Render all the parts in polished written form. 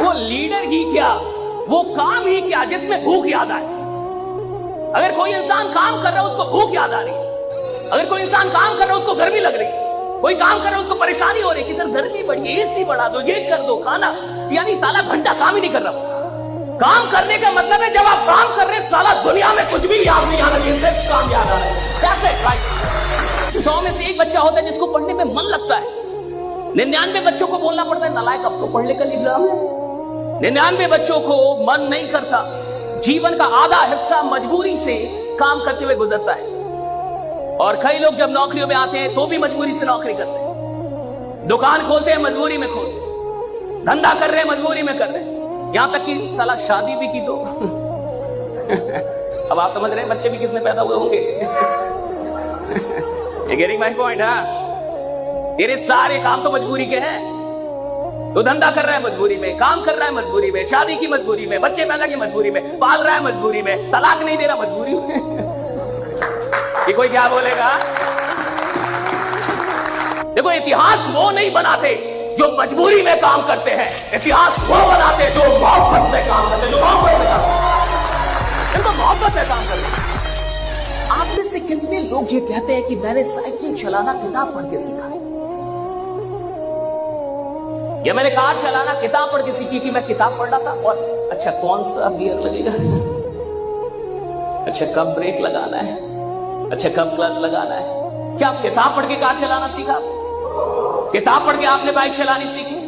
वो लीडर ही क्या, वो काम ही क्या जिसमें भूख याद आए। अगर कोई इंसान काम कर रहा है उसको भूख याद आ रही है, अगर कोई इंसान काम कर रहा है उसको गर्मी लग रही है, कोई काम कर रहा है उसको परेशानी हो रही है कि सर गर्मी बढ़ी है, एसी बढ़ा दो, ये कर दो, खाना, यानी साला घंटा काम ही नहीं कर रहा। काम करने का मतलब है जब आप काम कर रहे हैं साला दुनिया में कुछ भी याद नहीं आ रहा, सिर्फ काम याद आ रहा है। That's it, right? 100 में से एक बच्चा होता है जिसको पढ़ने में मन लगता है। 99 बच्चों को बोलना पड़ता है नालायक अब तो पढ़ ले, कल एग्जाम है। 99 बच्चों को मन नहीं करता। जीवन का आधा हिस्सा मजबूरी से काम करते हुए गुजरता है। और कई लोग जब नौकरियों में आते हैं तो भी मजबूरी से नौकरी करते हैं, दुकान खोलते हैं मजबूरी में खोलते हैं, धंधा कर रहे हैं मजबूरी में कर रहे हैं, यहां तक कि साला शादी भी की तो अब आप समझ रहे हैं बच्चे भी किसमें पैदा हुए होंगे। Getting my point? हाँ, तेरे सारे काम तो मजबूरी के हैं। तो धंधा कर रहा है मजबूरी में, काम कर रहा है मजबूरी में, शादी की मजबूरी में, बच्चे पैदा की मजबूरी में, पाल रहा है मजबूरी में, तलाक नहीं दे रहा मजबूरी में। कि कोई क्या बोलेगा? देखो, इतिहास वो नहीं बनाते जो मजबूरी में काम करते हैं, इतिहास वो बनाते जो मोहब्बत में काम करते हैं, जो मोहब्बत से काम करते हैं, मोहब्बत में काम करते हैं। आप में से कितने लोग ये कहते हैं कि मैंने साइकिल चलाना किताब पढ़ के सीखा, या मैंने कार चलाना किताब पढ़ के सीखी कि मैं किताब पढ़ रहा था और अच्छा कौन सा गियर लगेगा, अच्छा कब ब्रेक लगाना है, अच्छा कब क्लच लगाना है। क्या आप किताब पढ़ के कार चलाना सीखा? किताब पढ़ के आपने बाइक चलानी सीखी,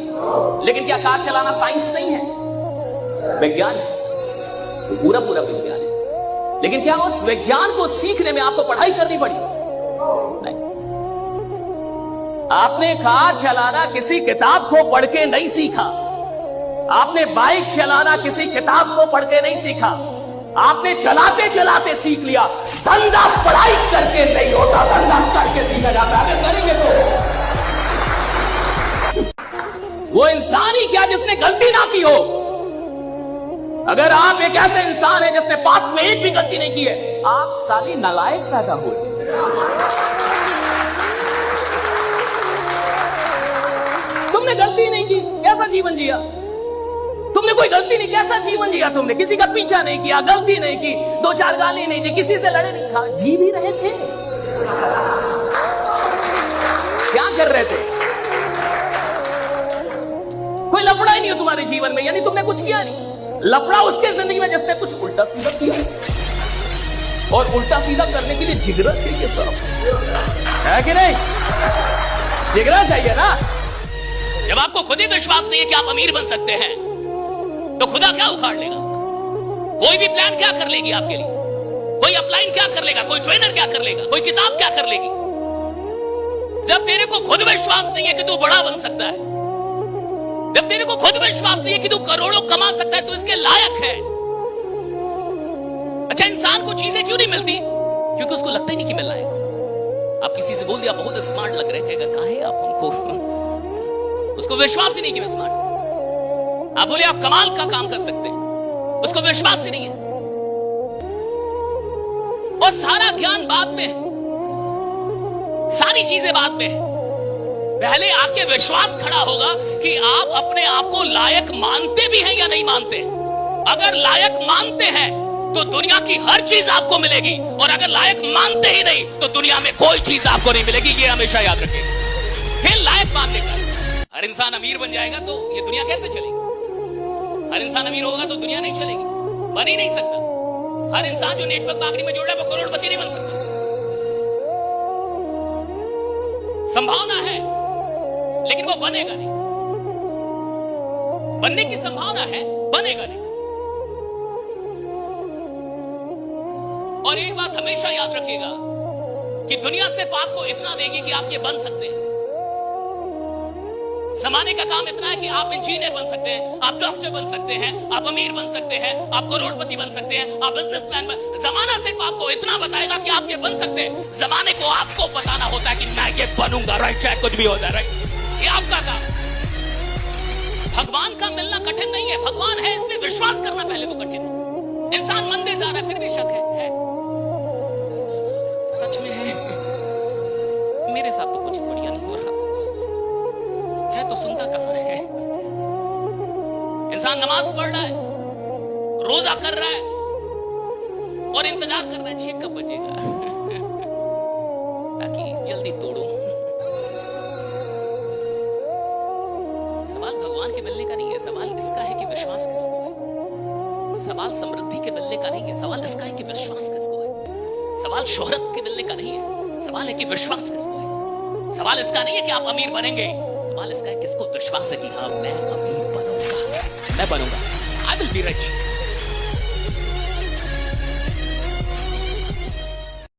लेकिन क्या कार चलाना साइंस नहीं है? विज्ञान है, तो पूरा पूरा विज्ञान है। लेकिन क्या उस विज्ञान को सीखने में आपको पढ़ाई करनी पड़ी? नहीं। आपने कार चलाना किसी किताब को पढ़ के नहीं सीखा, आपने बाइक चलाना किसी किताब को पढ़ के नहीं सीखा, आपने चलाते चलाते सीख लिया। धंधा पढ़ाई करके नहीं होता, धंधा करके सीखा जाता है। अगर करेंगे तो वो इंसान ही क्या जिसने गलती ना की हो। अगर आप एक ऐसे इंसान है जिसने पास में एक भी गलती नहीं की है, आप साली नालायक पैदा हुए। तुमने गलती नहीं की, कैसा जीवन जिया? तुमने कोई गलती नहीं, कैसा जीवन जिया? तुमने किसी का पीछा नहीं किया, गलती नहीं की, 2-4 गाली नहीं दी, किसी से लड़े नहीं, खा जी भी रहे थे। क्या कर रहे थे? कोई लफड़ा ही नहीं हो तुम्हारे जीवन में, यानी तुमने कुछ किया नहीं। लफड़ा उसके जिंदगी में जिसने कुछ उल्टा सीधा किया, और उल्टा सीधा करने के लिए जिगरा चाहिए साहब, है कि नहीं? जिगरा चाहिए ना। जब आपको खुद ही विश्वास नहीं है कि आप अमीर बन सकते हैं, तो खुदा क्या उखाड़ लेगा? कोई भी प्लान क्या कर लेगी आपके लिए? कोई अपलाइन क्या कर लेगा? कोई ट्रेनर क्या कर लेगा? कोई किताब क्या कर लेगी? जब तेरे को खुद विश्वास नहीं है कि तू बड़ा बन सकता है, जब तेरे को खुद विश्वास नहीं है कि तू करोड़ों कमा सकता है, तो इसके लायक है। अच्छा, इंसान को चीजें क्यों नहीं मिलती? क्योंकि उसको लगता ही नहीं कि मैं लायक हूं। आप किसी से बोल दिया बहुत स्मार्ट लग रहे हैं, कहेगा काहे आप हमको, उसको विश्वास ही नहीं कि मैं स्मार्ट। आप बोले आप कमाल का काम कर सकते हैं, उसको विश्वास ही नहीं है। और सारा ज्ञान बाद में, सारी चीजें बाद में, पहले आके विश्वास खड़ा होगा कि आप अपने आप को लायक मानते भी हैं या नहीं मानते। अगर लायक मानते हैं तो दुनिया की हर चीज आपको मिलेगी, और अगर लायक मानते ही नहीं तो दुनिया में कोई चीज आपको नहीं मिलेगी। ये हमेशा याद रखिएगा। फिर लायक मानने का हर इंसान अमीर बन जाएगा तो ये दुनिया कैसे चलेगी? हर इंसान अमीर होगा तो दुनिया नहीं चलेगी, बन ही नहीं सकता। हर इंसान जो नेटवर्क मार्केटिंग में जुड़ रहा है वो करोड़पति नहीं बन सकता। संभावना है लेकिन वो बनेगा नहीं। बनने की संभावना है, बनेगा नहीं। और एक बात हमेशा याद रखिएगा कि दुनिया सिर्फ आपको इतना देगी कि आप ये बन सकते हैं। जमाने का काम इतना है कि आप इंजीनियर बन सकते हैं, आप डॉक्टर बन सकते हैं, आप अमीर बन सकते हैं, आप करोड़पति बन सकते हैं, आप बिजनेसमैन बन। जमाना सिर्फ आपको इतना बताएगा कि आप ये बन सकते हैं। जमाने को आपको बताना होता है कि मैं ये बनूंगा, राइट? चाहे कुछ भी हो जाए, राइट? ये आपका काम। भगवान का मिलना कठिन नहीं है, भगवान है इसमें विश्वास करना पहले तो कठिन है। इंसान मंदिर जा रहा है फिर भी शक है। सच में है? मेरे साथ तो कुछ बढ़िया नहीं हो रहा है, तो सुनता कहां है? इंसान नमाज पढ़ रहा है, रोजा कर रहा है और इंतजार कर रहा है चेक कब बजेगा ताकि जल्दी तोड़ूं। सवाल भगवान के मिलने का नहीं है, सवाल इसका है कि विश्वास किसको है। सवाल समृद्धि के मिलने का नहीं है, सवाल इसका है कि विश्वास किसको है। सवाल शोहरत के मिलने का नहीं है, सवाल है कि विश्वास किसको है। सवाल इसका नहीं है कि आप अमीर बनेंगे, सवाल इसका है किसको विश्वास है कि हाँ मैं अमीर बनूंगा, मैं बनूंगा, आई विल बी रिच।